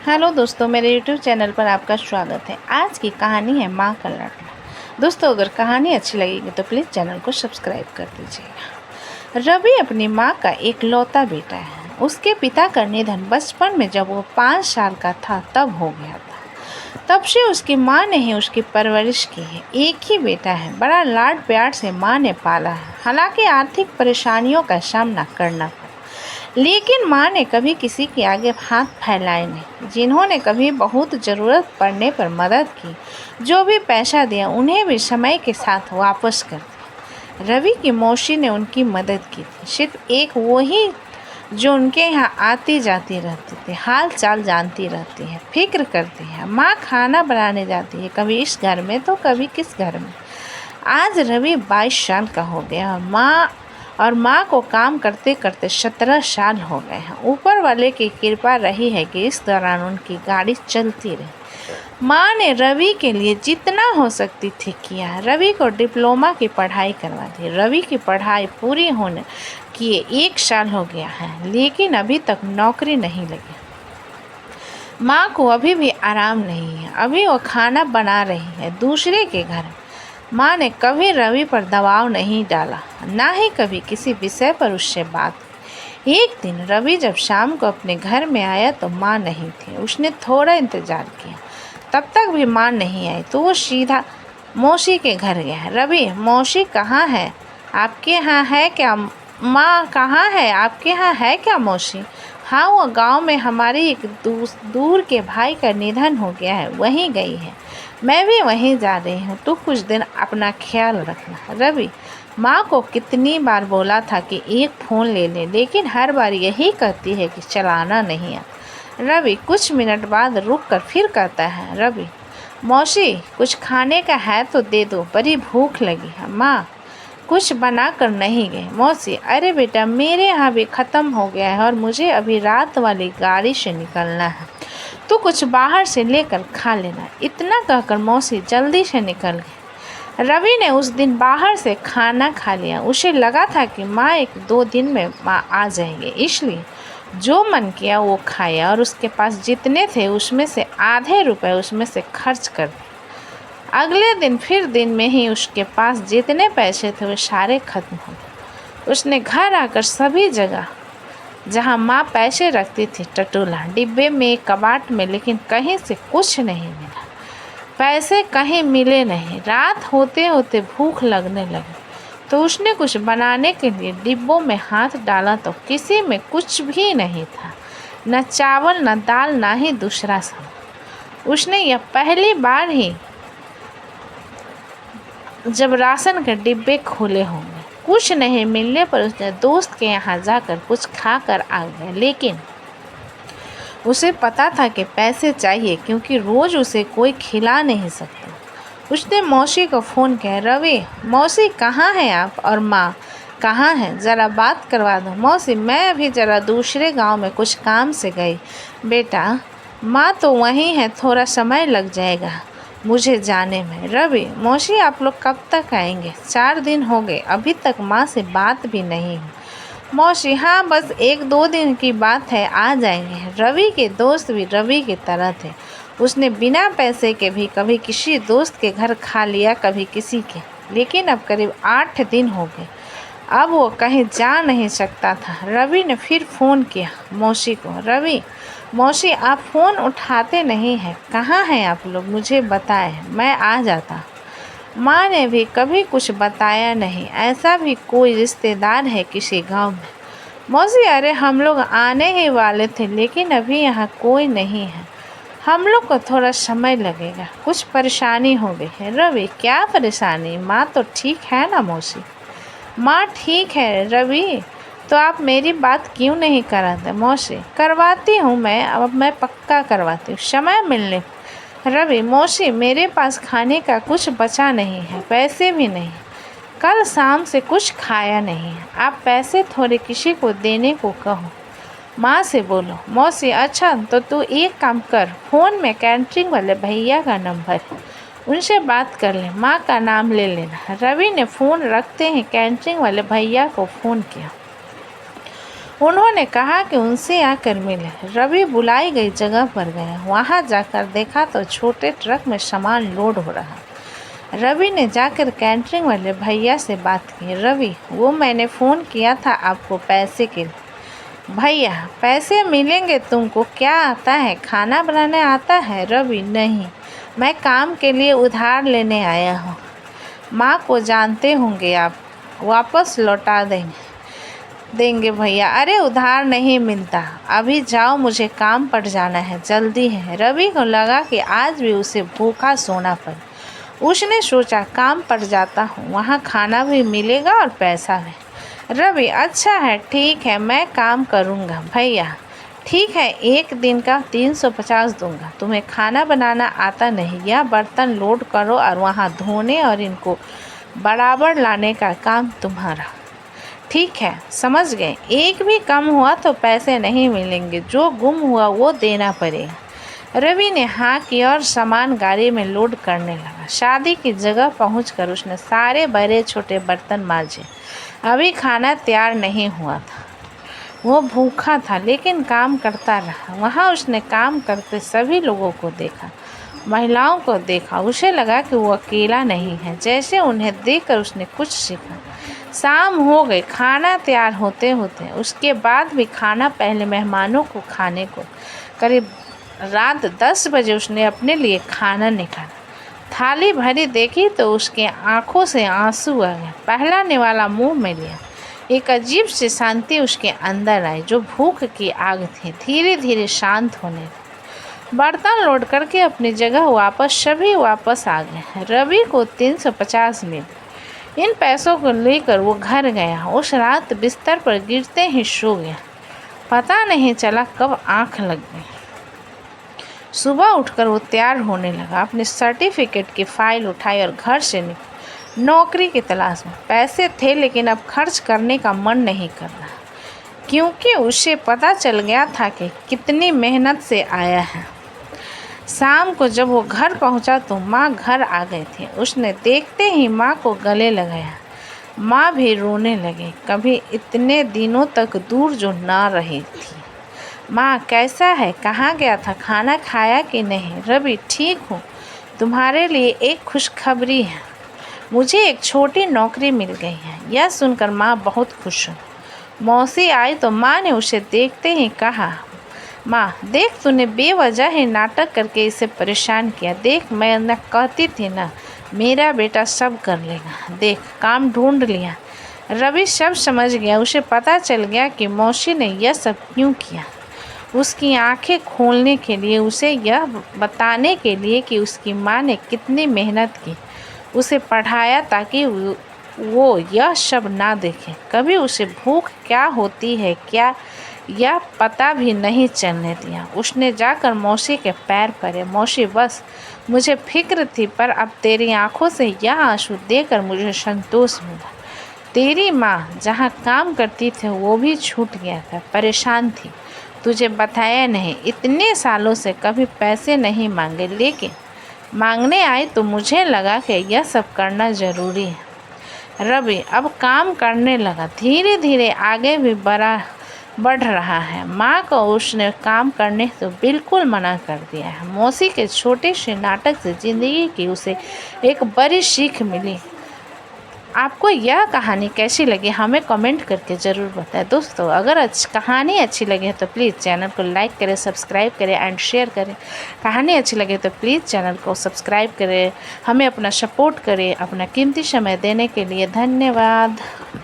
Hello दोस्तों, मेरे YouTube channel पर आपका स्वागत है। आज की कहानी है माँ का लाडला। दोस्तों, अगर कहानी अच्छी लगेगी तो प्लीज़ चैनल को सब्सक्राइब कर दीजिएगा। रवि अपनी माँ का एकलौता बेटा है। उसके पिता का निधन बचपन में जब वो 5 साल का था तब हो गया था। तब से उसकी माँ ने ही उसकी परवरिश की है। एक ही बेटा है, बड़ा लाड प्यार से माँ ने पाला है। हालांकि आर्थिक परेशानियों का सामना करना पड़ा, लेकिन माँ ने कभी किसी के आगे हाथ फैलाए नहीं। जिन्होंने कभी बहुत ज़रूरत पड़ने पर मदद की, जो भी पैसा दिया उन्हें भी समय के साथ वापस कर दिया। रवि की मौसी ने उनकी मदद की थी, सिर्फ एक वो ही जो उनके यहाँ आती जाती रहती थी, हाल चाल जानती रहती है, फिक्र करती है। माँ खाना बनाने जाती है, कभी इस घर में तो कभी किस घर में। आज रवि 22 साल का हो गया और माँ को काम करते करते 17 साल हो गए हैं। ऊपर वाले की कृपा रही है कि इस दौरान उनकी गाड़ी चलती रही। माँ ने रवि के लिए जितना हो सकती थी किया। रवि को डिप्लोमा की पढ़ाई करवा दी। रवि की पढ़ाई पूरी होने किए 1 साल हो गया है, लेकिन अभी तक नौकरी नहीं लगी। माँ को अभी भी आराम नहीं है। अभी वो खाना बना रही है दूसरे के घर। माँ ने कभी रवि पर दबाव नहीं डाला, ना ही कभी किसी विषय पर उससे बात की। एक दिन रवि जब शाम को अपने घर में आया तो माँ नहीं थी। उसने थोड़ा इंतज़ार किया, तब तक भी माँ नहीं आई तो वो सीधा मौसी के घर गया। रवि, मौसी कहाँ है? आपके यहाँ है क्या? माँ कहाँ है? आपके यहाँ है क्या मौसी? हाँ, वो गांव में हमारे एक दूर के भाई का निधन हो गया है, वहीं गई है। मैं भी वहीं जा रही हूँ। तू कुछ दिन अपना ख्याल रखना। रवि, माँ को कितनी बार बोला था कि एक फ़ोन ले ले, लेकिन हर बार यही कहती है कि चलाना नहीं आता। रवि कुछ मिनट बाद रुक कर फिर कहता है, रवि, मौसी कुछ खाने का है तो दे दो, बड़ी भूख लगी है। माँ कुछ बना कर नहीं गए। मौसी, अरे बेटा, मेरे यहाँ भी ख़त्म हो गया है और मुझे अभी रात वाली गाड़ी से निकलना है। तू कुछ बाहर से लेकर खा लेना। इतना कहकर मौसी जल्दी से निकल गई। रवि ने उस दिन बाहर से खाना खा लिया। उसे लगा था कि माँ 1-2 दिन में माँ आ जाएंगे, इसलिए जो मन किया वो खाया और उसके पास जितने थे उसमें से आधे रुपए उसमें से खर्च कर दिए। अगले दिन फिर दिन में ही उसके पास जितने पैसे थे वो सारे खत्म हो गए। उसने घर आकर सभी जगह जहाँ माँ पैसे रखती थी टटोला, डिब्बे में, कबाट में, लेकिन कहीं से कुछ नहीं मिला। पैसे कहीं मिले नहीं। रात होते होते भूख लगने लगी तो उसने कुछ बनाने के लिए डिब्बों में हाथ डाला तो किसी में कुछ भी नहीं था, न चावल, न दाल, ना ही दूसरा सामान। उसने यह पहली बार ही जब राशन के डिब्बे खोले होंगे। कुछ नहीं मिलने पर उसने दोस्त के यहाँ जाकर कुछ खा कर आ गया, लेकिन उसे पता था कि पैसे चाहिए, क्योंकि रोज़ उसे कोई खिला नहीं सकता। उसने मौसी को फ़ोन किया, रवि, मौसी कहाँ हैं आप और माँ कहाँ हैं? ज़रा बात करवा दो। मौसी, मैं अभी ज़रा दूसरे गांव में कुछ काम से गई। बेटा, माँ तो वहीं है, थोड़ा समय लग जाएगा मुझे जाने में। रवि, मौसी आप लोग कब तक आएंगे? 4 दिन हो गए, अभी तक माँ से बात भी नहीं हुई। मौसी, हाँ, बस 1-2 दिन की बात है, आ जाएंगे। रवि के दोस्त भी रवि की तरह थे। उसने बिना पैसे के भी कभी किसी दोस्त के घर खा लिया, कभी किसी के, लेकिन अब करीब 8 दिन हो गए। अब वो कहीं जा नहीं सकता था। रवि ने फिर फ़ोन किया मौसी को। रवि, मौसी आप फ़ोन उठाते नहीं हैं, कहाँ हैं आप लोग? मुझे बताएं, मैं आ जाता। माँ ने भी कभी कुछ बताया नहीं। ऐसा भी कोई रिश्तेदार है किसी गांव में? मौसी, अरे हम लोग आने ही वाले थे, लेकिन अभी यहाँ कोई नहीं है। हम लोग को थोड़ा समय लगेगा, कुछ परेशानी हो गई है। रवि, क्या परेशानी? माँ तो ठीक है ना मौसी? माँ ठीक है। रवि, तो आप मेरी बात क्यों नहीं कराते? मौसी, करवाती हूँ मैं, अब मैं पक्का करवाती हूँ, समय मिलने। रवि, मौसी मेरे पास खाने का कुछ बचा नहीं है, पैसे भी नहीं, कल शाम से कुछ खाया नहीं है। आप पैसे थोड़े किसी को देने को कहो, माँ से बोलो। मौसी, अच्छा तो तू एक काम कर, फ़ोन में कैंटरिंग वाले भैया का नंबर है, उनसे बात कर ले, माँ का नाम ले लेना। रवि ने फ़ोन रखते ही कैंटरिंग वाले भैया को फ़ोन किया। उन्होंने कहा कि उनसे आकर मिले। रवि बुलाई गई जगह पर गया। वहां जाकर देखा तो छोटे ट्रक में सामान लोड हो रहा। रवि ने जाकर कैटरिंग वाले भैया से बात की। रवि, वो मैंने फ़ोन किया था आपको पैसे के लिए। भैया, पैसे मिलेंगे। तुमको क्या आता है? खाना बनाने आता है? रवि, नहीं, मैं काम के लिए उधार लेने आया हूँ। माँ को जानते होंगे आप, वापस लौटा देंगे भैया। अरे उधार नहीं मिलता। अभी जाओ, मुझे काम पर जाना है, जल्दी है। रवि को लगा कि आज भी उसे भूखा सोना पड़े। उसने सोचा काम पर जाता हूँ, वहाँ खाना भी मिलेगा और पैसा भी। रवि, अच्छा है, ठीक है, मैं काम करूँगा। भैया, ठीक है, एक दिन का 350 दूंगा। तुम्हें खाना बनाना आता नहीं, या बर्तन लोड करो और वहाँ धोने और इनको बराबर लाने का काम तुम्हारा। ठीक है, समझ गए। एक भी कम हुआ तो पैसे नहीं मिलेंगे, जो गुम हुआ वो देना पड़ेगा। रवि ने हाँ किया और सामान गाड़ी में लोड करने लगा। शादी की जगह पहुंचकर उसने सारे बड़े छोटे बर्तन मांजे। अभी खाना तैयार नहीं हुआ था। वो भूखा था लेकिन काम करता रहा। वहाँ उसने काम करते सभी लोगों को देखा, महिलाओं को देखा। उसे लगा कि वो अकेला नहीं है। जैसे उन्हें देखकर उसने कुछ सीखा। शाम हो गई, खाना तैयार होते होते। उसके बाद भी खाना पहले मेहमानों को खाने को। करीब रात 10 बजे उसने अपने लिए खाना निकाला। थाली भरी देखी तो उसके आंखों से आंसू आ गए। पहला निवाला मुंह में लिया। एक अजीब सी शांति उसके अंदर आई, जो भूख की आग थी धीरे धीरे शांत होने लगी। बर्तन लोड करके अपनी जगह सभी वापस आ गए। रवि को 350 मिले। इन पैसों को लेकर वो घर गया। उस रात बिस्तर पर गिरते ही सो गया। पता नहीं चला कब आंख लग गई। सुबह उठकर वो तैयार होने लगा। अपने सर्टिफिकेट की फाइल उठाई और घर से निकला। नौकरी की तलाश में। पैसे थे लेकिन अब खर्च करने का मन नहीं कर रहा, क्योंकि उसे पता चल गया था कि कितनी मेहनत से आया है। शाम को जब वो घर पहुंचा तो माँ घर आ गई थी। उसने देखते ही माँ को गले लगाया। माँ भी रोने लगी। कभी इतने दिनों तक दूर जो ना रही थी। माँ, कैसा है? कहाँ गया था? खाना खाया कि नहीं? रवि, ठीक हूँ। तुम्हारे लिए एक खुशखबरी है। मुझे एक छोटी नौकरी मिल गई है। यह सुनकर माँ बहुत खुश हुई। मौसी आई तो माँ ने उसे देखते ही कहा, माँ देख, तूने बेवजह ही नाटक करके इसे परेशान किया। देख, मैं न कहती थी ना, मेरा बेटा सब कर लेगा। देख, काम ढूंढ लिया। रवि सब समझ गया। उसे पता चल गया कि मौसी ने यह सब क्यों किया। उसकी आंखें खोलने के लिए, उसे यह बताने के लिए कि उसकी माँ ने कितनी मेहनत की, उसे पढ़ाया ताकि वो यह सब ना देखे। कभी उसे भूख क्या होती है क्या यह पता भी नहीं चलने दिया। उसने जाकर मौसी के पैर पड़े। मौसी, बस मुझे फिक्र थी, पर अब तेरी आंखों से यह आंसू देकर मुझे संतोष मिला। तेरी माँ जहाँ काम करती थी वो भी छूट गया था। परेशान थी, तुझे बताया नहीं। इतने सालों से कभी पैसे नहीं मांगे, लेकिन मांगने आई तो मुझे लगा कि यह सब करना ज़रूरी है। रवि अब काम करने लगा। धीरे धीरे आगे भी बढ़ रहा है। माँ को उसने काम करने तो बिल्कुल मना कर दिया है। मौसी के छोटे से नाटक से ज़िंदगी की उसे एक बड़ी सीख मिली। आपको यह कहानी कैसी लगी हमें कमेंट करके ज़रूर बताएं। दोस्तों, अगर कहानी अच्छी लगे तो प्लीज़ चैनल को लाइक करें, सब्सक्राइब करें एंड शेयर करें। कहानी अच्छी लगे तो प्लीज़ चैनल को सब्सक्राइब करें, हमें अपना सपोर्ट करें। अपना कीमती समय देने के लिए धन्यवाद।